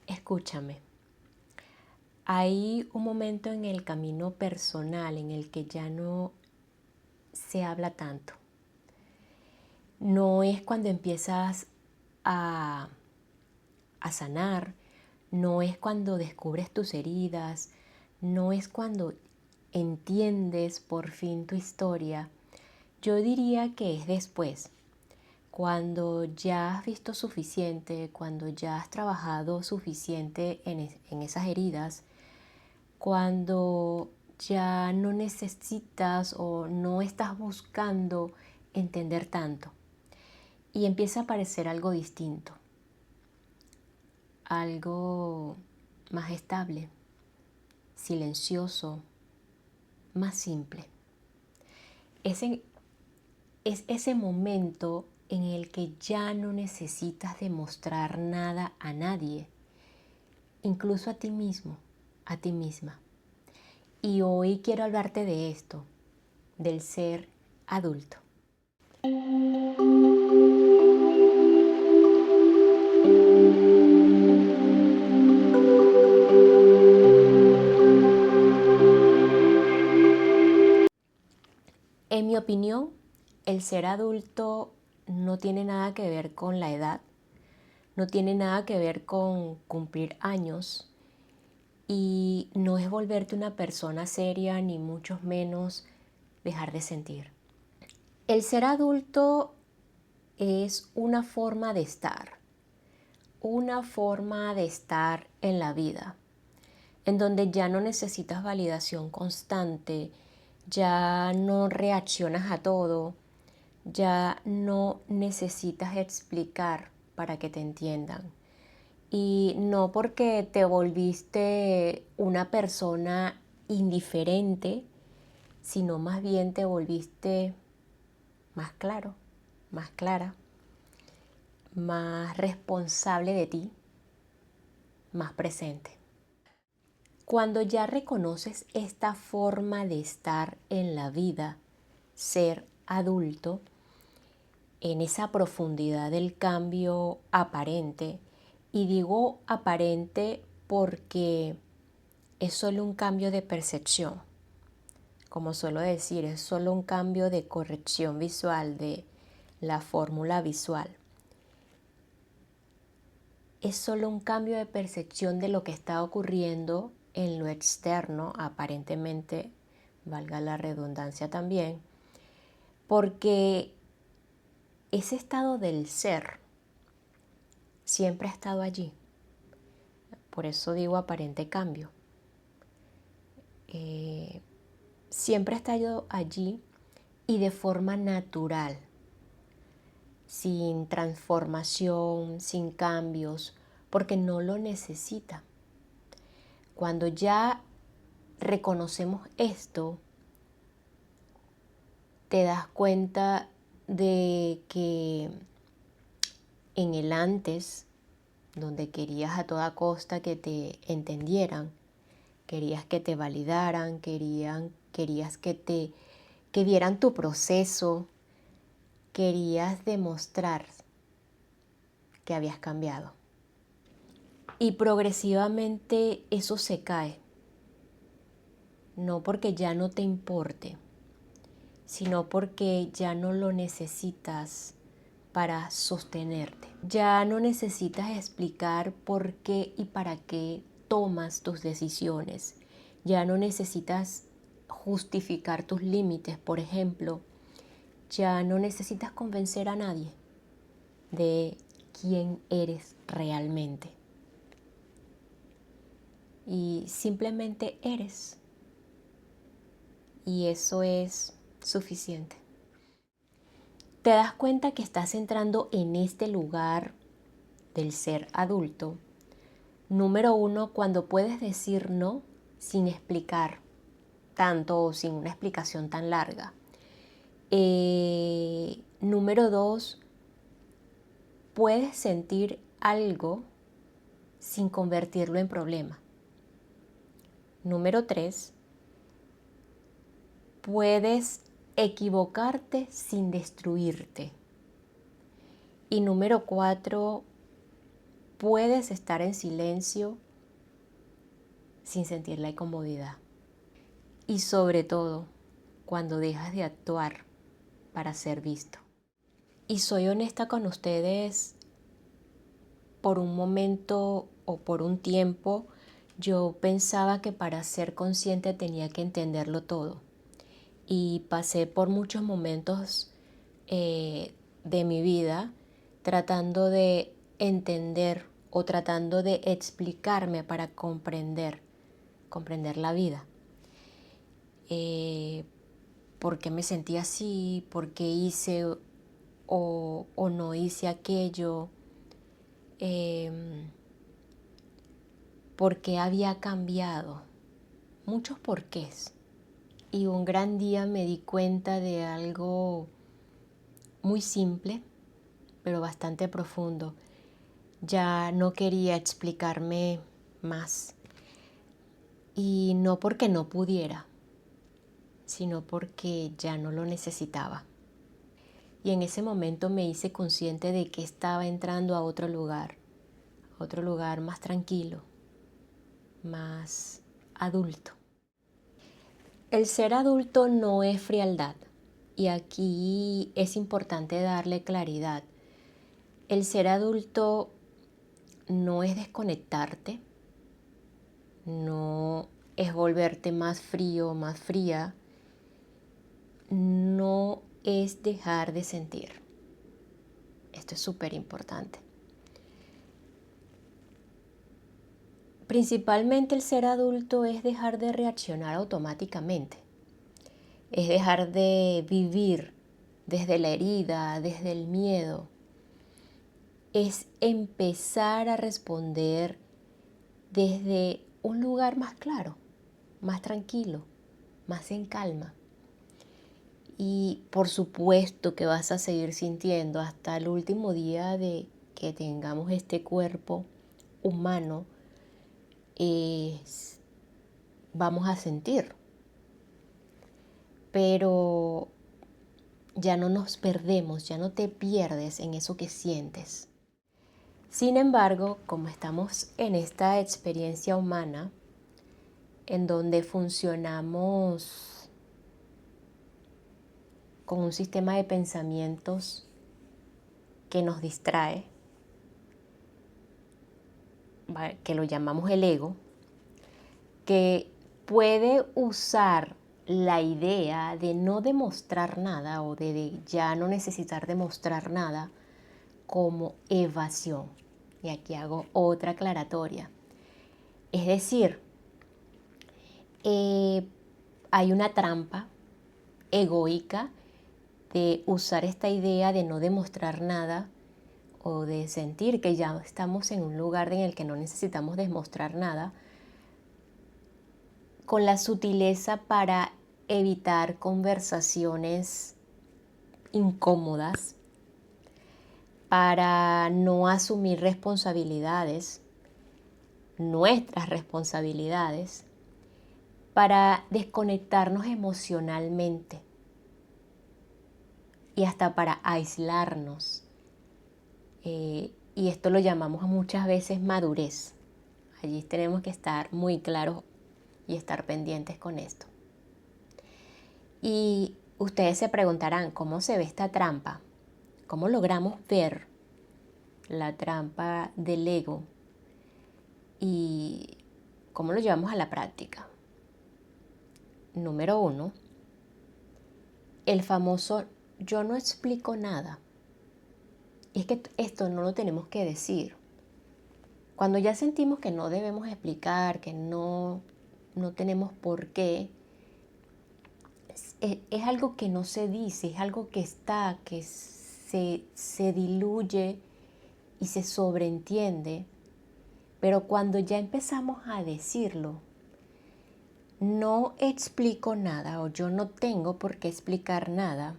Escúchame, hay un momento en el camino personal en el que ya no se habla tanto. No es cuando empiezas a, a sanar, no es cuando descubres tus heridas, no es cuando entiendes por fin tu historia. Yo diría que es después, cuando ya has visto suficiente, cuando ya has trabajado suficiente en esas heridas, cuando ya no necesitas o no estás buscando entender tanto y empieza a aparecer algo distinto, algo más estable, silencioso, más simple. Ese, es ese momento en el que ya no necesitas demostrar nada a nadie, incluso a ti mismo, a ti misma. Y hoy quiero hablarte de esto, del ser adulto. En mi opinión, el ser adulto no tiene nada que ver con la edad, no tiene nada que ver con cumplir años y no es volverte una persona seria ni mucho menos dejar de sentir. El ser adulto es una forma de estar en la vida, en donde ya no necesitas validación constante, ya no reaccionas a todo, ya no necesitas explicar para que te entiendan. Y no porque te volviste una persona indiferente, sino más bien te volviste más claro, más clara, más responsable de ti, más presente. Cuando ya reconoces esta forma de estar en la vida, ser adulto, en esa profundidad del cambio aparente, y digo aparente porque es solo un cambio de percepción, como suelo decir, es solo un cambio de corrección visual de la fórmula visual. Es solo un cambio de percepción de lo que está ocurriendo en lo externo, aparentemente, valga la redundancia también, porque ese estado del ser siempre ha estado allí. Por eso digo aparente cambio. Siempre ha estado allí y de forma natural, sin transformación, sin cambios, porque no lo necesita. Cuando ya reconocemos esto, te das cuenta de que en el antes, donde querías a toda costa que te entendieran, querías que te validaran, querías que vieran tu proceso, querías demostrar que habías cambiado. Y progresivamente eso se cae, no porque ya no te importe, sino porque ya no lo necesitas para sostenerte. Ya no necesitas explicar por qué y para qué tomas tus decisiones. Ya no necesitas justificar tus límites, por ejemplo. Ya no necesitas convencer a nadie de quién eres realmente. Y simplemente eres. Y eso es suficiente. Te das cuenta que estás entrando en este lugar del ser adulto. Número uno, cuando puedes decir no sin explicar tanto o sin una explicación tan larga. Número dos, puedes sentir algo sin convertirlo en problema. Número tres, puedes equivocarte sin destruirte. Y número cuatro, puedes estar en silencio sin sentir la incomodidad. Y sobre todo, cuando dejas de actuar para ser visto. Y soy honesta con ustedes, por un momento o por un tiempo, yo pensaba que para ser consciente tenía que entenderlo todo. Y pasé por muchos momentos de mi vida tratando de entender o tratando de explicarme para comprender la vida. ¿Por qué me sentí así? ¿Por qué hice o no hice aquello? ¿Por qué había cambiado? Muchos porqués. Y un gran día me di cuenta de algo muy simple, pero bastante profundo. Ya no quería explicarme más. Y no porque no pudiera, sino porque ya no lo necesitaba. Y en ese momento me hice consciente de que estaba entrando a otro lugar más tranquilo, más adulto. El ser adulto no es frialdad, y aquí es importante darle claridad. El ser adulto no es desconectarte, no es volverte más frío, más fría, no es dejar de sentir. Esto es súper importante. Principalmente el ser adulto es dejar de reaccionar automáticamente, es dejar de vivir desde la herida, desde el miedo, es empezar a responder desde un lugar más claro, más tranquilo, más en calma. Y por supuesto que vas a seguir sintiendo hasta el último día de que tengamos este cuerpo humano. Vamos a sentir, pero ya no nos perdemos, ya no te pierdes en eso que sientes. Sin embargo, como estamos en esta experiencia humana, en donde funcionamos con un sistema de pensamientos que nos distrae, que lo llamamos el ego, que puede usar la idea de no demostrar nada o de ya no necesitar demostrar nada como evasión. Y aquí hago otra aclaratoria. Es decir, hay una trampa egoica de usar esta idea de no demostrar nada o de sentir que ya estamos en un lugar en el que no necesitamos demostrar nada, con la sutileza para evitar conversaciones incómodas, para no asumir responsabilidades, nuestras responsabilidades, para desconectarnos emocionalmente y hasta para aislarnos. Y esto lo llamamos muchas veces madurez. Allí tenemos que estar muy claros y estar pendientes con esto. Y ustedes se preguntarán, ¿cómo se ve esta trampa? ¿Cómo logramos ver la trampa del ego? ¿Y cómo lo llevamos a la práctica? Número 1, el famoso yo no explico nada. Y es que esto no lo tenemos que decir. Cuando ya sentimos que no debemos explicar, que no tenemos por qué, es algo que no se dice, es algo que está, que se diluye y se sobreentiende. Pero cuando ya empezamos a decirlo, no explico nada o yo no tengo por qué explicar nada,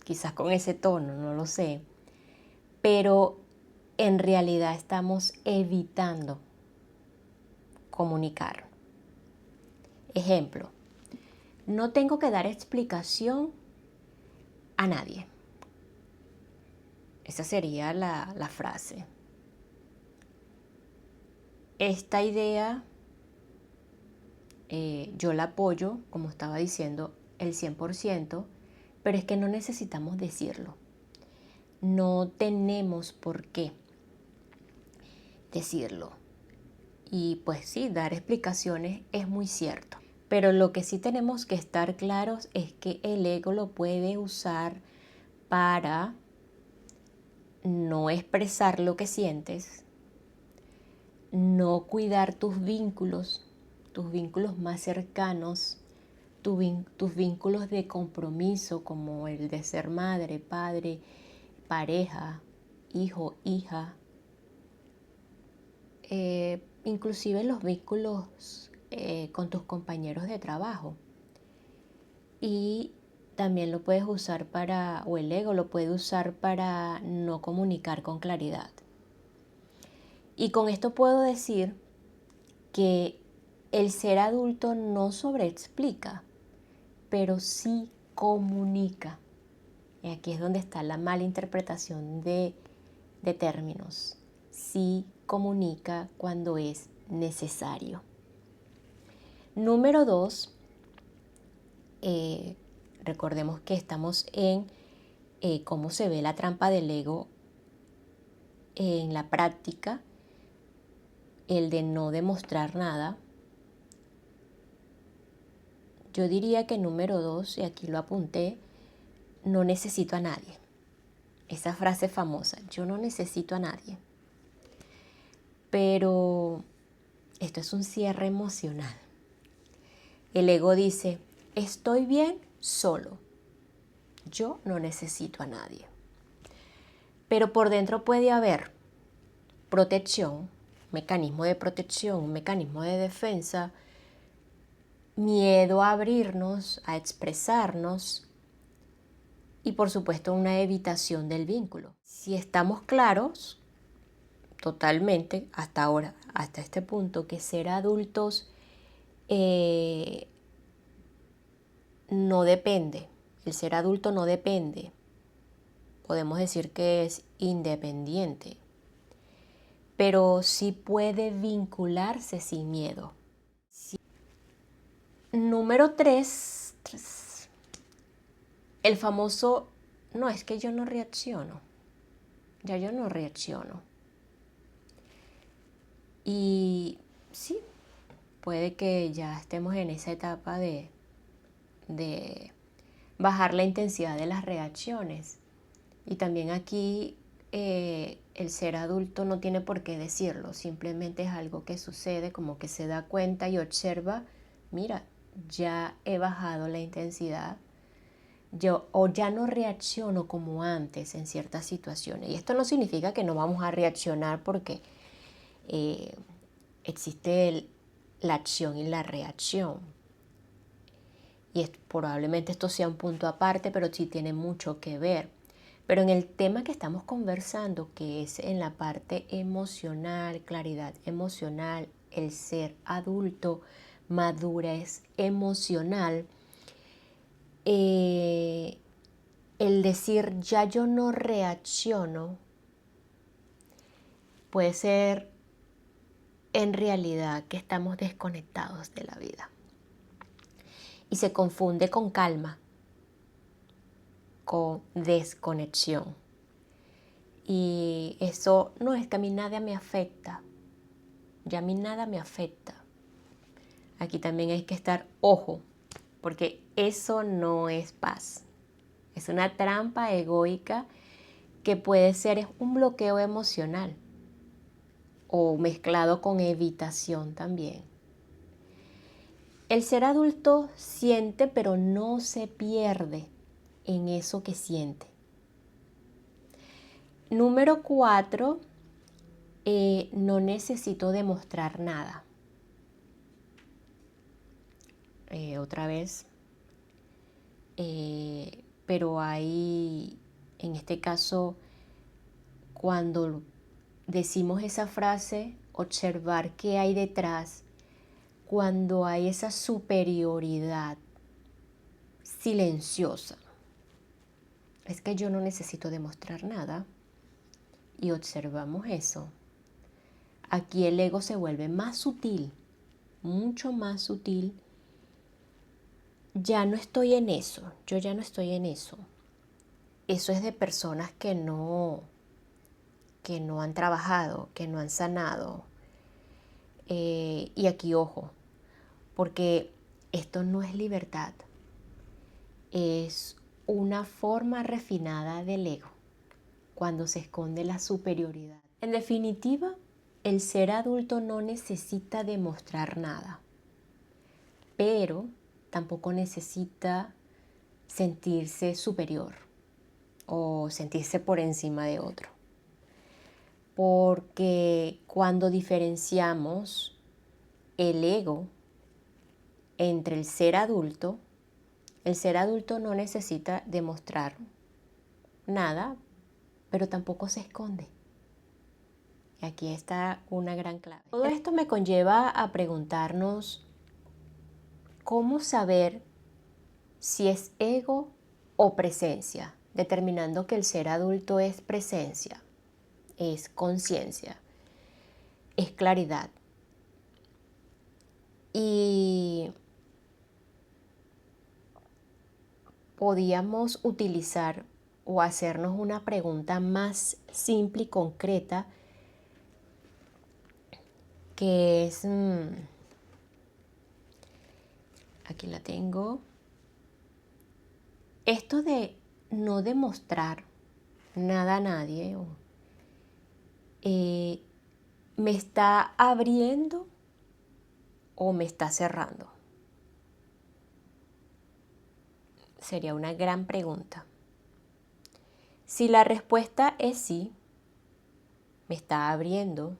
quizás con ese tono, no lo sé, pero en realidad estamos evitando comunicar. Ejemplo, no tengo que dar explicación a nadie. Esa sería la frase. esta idea yo la apoyo, como estaba diciendo, el 100%, pero es que no necesitamos decirlo. No tenemos por qué decirlo. Y pues sí, dar explicaciones es muy cierto. Pero lo que sí tenemos que estar claros es que el ego lo puede usar para no expresar lo que sientes, no cuidar tus vínculos más cercanos, tus vínculos de compromiso como el de ser madre, padre, pareja, hijo, hija, inclusive los vínculos con tus compañeros de trabajo. Y también lo puedes usar o el ego lo puede usar para no comunicar con claridad. Y con esto puedo decir que el ser adulto no sobreexplica, pero sí comunica. Y aquí es donde está la mala interpretación de términos. Sí comunica cuando es necesario. Número 2, recordemos que estamos en cómo se ve la trampa del ego en la práctica, el de no demostrar nada. Yo diría que número 2, y aquí lo apunté, no necesito a nadie. Esa frase famosa, yo no necesito a nadie. Pero esto es un cierre emocional. El ego dice, estoy bien solo. Yo no necesito a nadie. Pero por dentro puede haber protección, mecanismo de protección, mecanismo de defensa, miedo a abrirnos, a expresarnos y por supuesto una evitación del vínculo. Si estamos claros totalmente hasta ahora, hasta este punto, que ser adultos no depende, el ser adulto no depende, podemos decir que es independiente, pero sí puede vincularse sin miedo. Número 3, el famoso, no, es que yo no reacciono, ya yo no reacciono. Y sí, puede que ya estemos en esa etapa de bajar la intensidad de las reacciones. Y también aquí el ser adulto no tiene por qué decirlo, simplemente es algo que sucede, como que se da cuenta y observa, mira, ya he bajado la intensidad, o ya no reacciono como antes en ciertas situaciones. Y esto no significa que no vamos a reaccionar porque existe la acción y la reacción. Y probablemente esto sea un punto aparte, pero sí tiene mucho que ver. Pero en el tema que estamos conversando, que es en la parte emocional, claridad emocional, el ser adulto, madurez emocional, el decir ya yo no reacciono puede ser en realidad que estamos desconectados de la vida. Y se confunde con calma, con desconexión. Y eso no es que a mí nada me afecta. Ya a mí nada me afecta. Aquí también hay que estar ojo, porque eso no es paz. Es una trampa egoica que puede ser un bloqueo emocional o mezclado con evitación también. El ser adulto siente, pero no se pierde en eso que siente. Número 4, no necesito demostrar nada. Otra vez, pero hay, en este caso, cuando decimos esa frase, observar qué hay detrás, cuando hay esa superioridad silenciosa. Es que yo no necesito demostrar nada y observamos eso. aquí el ego se vuelve más sutil, mucho más sutil. Ya no estoy en eso, yo ya no estoy en eso. Eso es de personas que no han trabajado, que no han sanado. Y aquí ojo, porque esto no es libertad, es una forma refinada del ego, cuando se esconde la superioridad. En definitiva, el ser adulto no necesita demostrar nada, pero tampoco necesita sentirse superior o sentirse por encima de otro. Porque cuando diferenciamos el ego entre el ser adulto no necesita demostrar nada, pero tampoco se esconde. Y aquí está una gran clave. Todo esto me conlleva a preguntarnos cómo saber si es ego o presencia, determinando que el ser adulto es presencia, es conciencia, es claridad. Y podíamos utilizar o hacernos una pregunta más simple y concreta, que es, aquí la tengo, esto de no demostrar nada a nadie, ¿me está abriendo o me está cerrando? Sería una gran pregunta. Si la respuesta es sí, me está abriendo,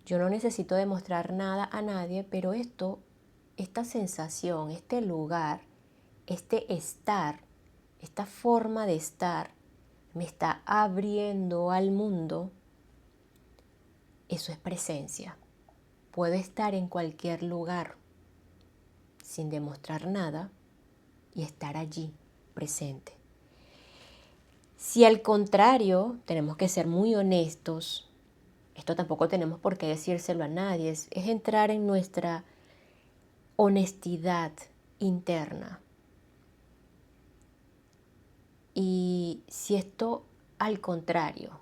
yo no necesito demostrar nada a nadie, pero esta sensación, este lugar, este estar, esta forma de estar, me está abriendo al mundo, eso es presencia. Puedo estar en cualquier lugar sin demostrar nada y estar allí, presente. Si al contrario, tenemos que ser muy honestos, esto tampoco tenemos por qué decírselo a nadie, es entrar en nuestra honestidad interna. Y si esto al contrario,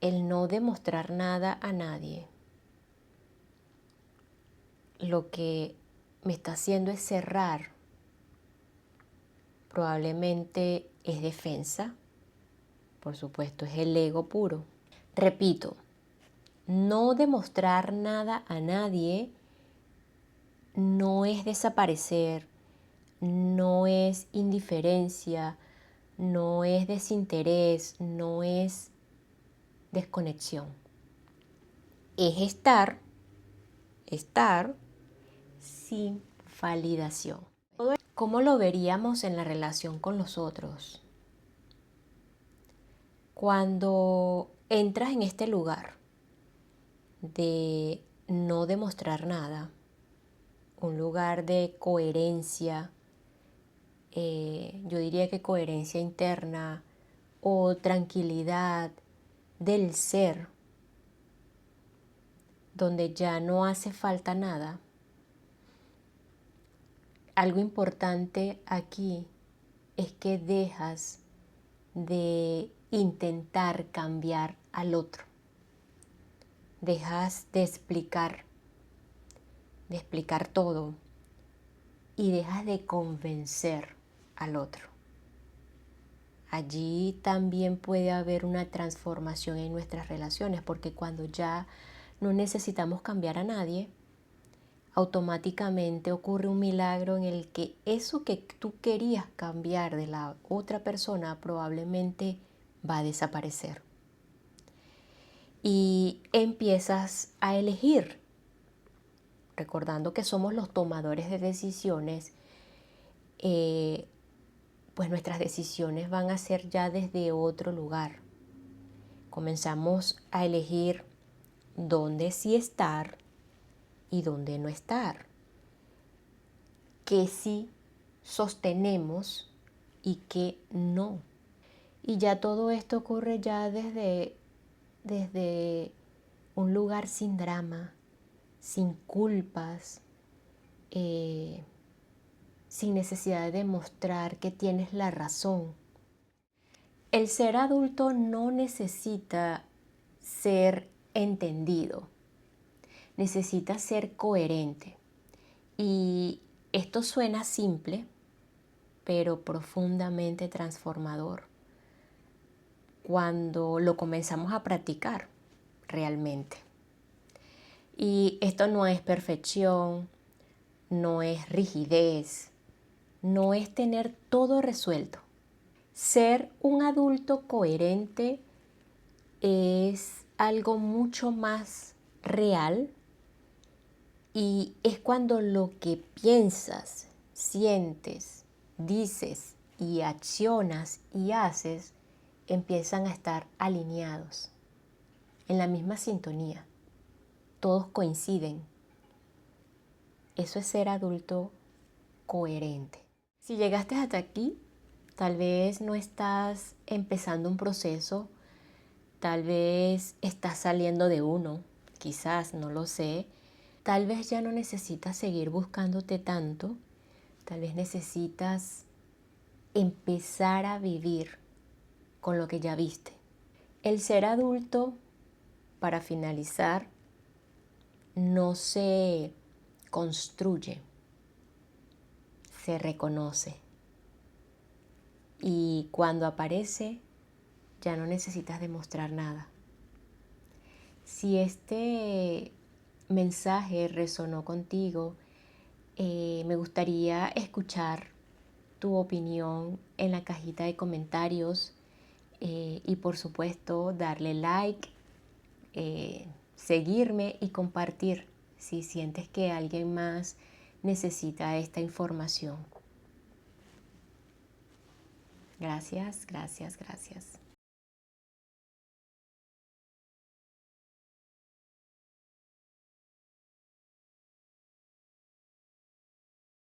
el no demostrar nada a nadie, lo que me está haciendo es cerrar, probablemente es defensa, por supuesto, es el ego puro. Repito, no demostrar nada a nadie no es desaparecer, no es indiferencia, no es desinterés, no es desconexión. Es estar sin validación. ¿Cómo lo veríamos en la relación con los otros? Cuando entras en este lugar de no demostrar nada, un lugar de coherencia, yo diría que coherencia interna o tranquilidad del ser, donde ya no hace falta nada. Algo importante aquí es que dejas de intentar cambiar al otro. Dejas de explicar todo y dejas de convencer al otro. Allí también puede haber una transformación en nuestras relaciones, porque cuando ya no necesitamos cambiar a nadie, automáticamente ocurre un milagro en el que eso que tú querías cambiar de la otra persona probablemente va a desaparecer. Y empiezas a elegir, recordando que somos los tomadores de decisiones, pues nuestras decisiones van a ser ya desde otro lugar. Comenzamos a elegir dónde sí estar y dónde no estar, qué sí sostenemos y qué no. Y ya todo esto ocurre ya desde un lugar sin drama, sin culpas, sin necesidad de demostrar que tienes la razón. El ser adulto no necesita ser entendido, necesita ser coherente. Y esto suena simple, pero profundamente transformador cuando lo comenzamos a practicar realmente. Y esto no es perfección, no es rigidez, no es tener todo resuelto. Ser un adulto coherente es algo mucho más real y es cuando lo que piensas, sientes, dices y accionas y haces empiezan a estar alineados, en la misma sintonía. Todos coinciden. Eso es ser adulto coherente. Si llegaste hasta aquí, tal vez no estás empezando un proceso, tal vez estás saliendo de uno, quizás, no lo sé. Tal vez ya no necesitas seguir buscándote tanto, tal vez necesitas empezar a vivir con lo que ya viste. El ser adulto, para finalizar, no se construye, se reconoce. Y cuando aparece, ya no necesitas demostrar nada. Si este mensaje resonó contigo, me gustaría escuchar tu opinión en la cajita de comentarios y por supuesto darle like, seguirme y compartir si sientes que alguien más necesita esta información. Gracias, gracias, gracias.